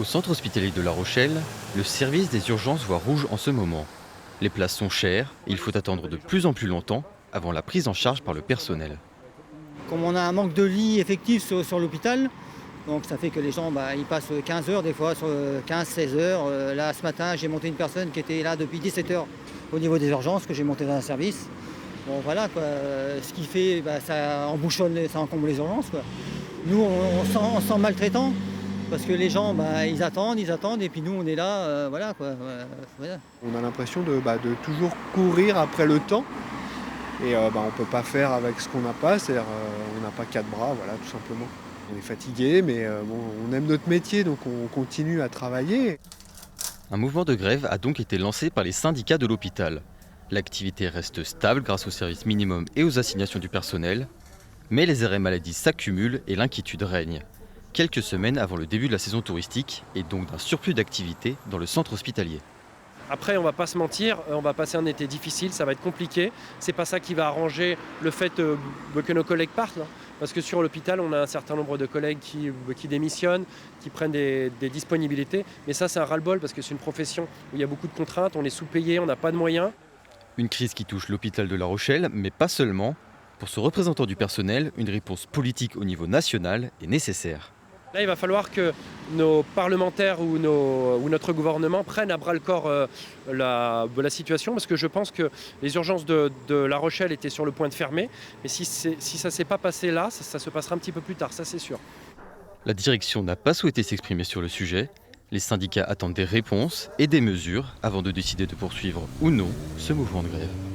Au centre hospitalier de La Rochelle, le service des urgences voit rouge en ce moment. Les places sont chères et il faut attendre de plus en plus longtemps avant la prise en charge par le personnel. Comme on a un manque de lits effectifs sur l'hôpital, donc ça fait que les gens ils passent 15 heures des fois, sur 15-16 heures. Là ce matin j'ai monté une personne qui était là depuis 17 heures au niveau des urgences, que j'ai monté dans un service. Bon voilà quoi, ce qui fait ça embouchonne, ça encombre les urgences quoi. Nous on sent maltraitant parce que les gens ils attendent et puis nous on est là, voilà quoi. Voilà. On a l'impression de toujours courir après le temps et on ne peut pas faire avec ce qu'on n'a pas, c'est-à-dire on n'a pas quatre bras, voilà, tout simplement. On est fatigué, mais on aime notre métier, donc on continue à travailler. Un mouvement de grève a donc été lancé par les syndicats de l'hôpital. L'activité reste stable grâce au service minimum et aux assignations du personnel, mais les arrêts maladie s'accumulent et l'inquiétude règne. Quelques semaines avant le début de la saison touristique et donc d'un surplus d'activité dans le centre hospitalier. Après, on va pas se mentir, on va passer un été difficile, ça va être compliqué. C'est pas ça qui va arranger le fait que nos collègues partent. Hein. Parce que sur l'hôpital, on a un certain nombre de collègues qui démissionnent, qui prennent des disponibilités. Mais ça, c'est un ras-le-bol parce que c'est une profession où il y a beaucoup de contraintes, on est sous-payé, on n'a pas de moyens. Une crise qui touche l'hôpital de La Rochelle, mais pas seulement. Pour ce représentant du personnel, une réponse politique au niveau national est nécessaire. Là, il va falloir que nos parlementaires ou notre gouvernement prennent à bras-le-corps la situation, parce que je pense que les urgences de La Rochelle étaient sur le point de fermer. Mais si ça ne s'est pas passé là, ça se passera un petit peu plus tard, ça c'est sûr. La direction n'a pas souhaité s'exprimer sur le sujet. Les syndicats attendent des réponses et des mesures avant de décider de poursuivre ou non ce mouvement de grève.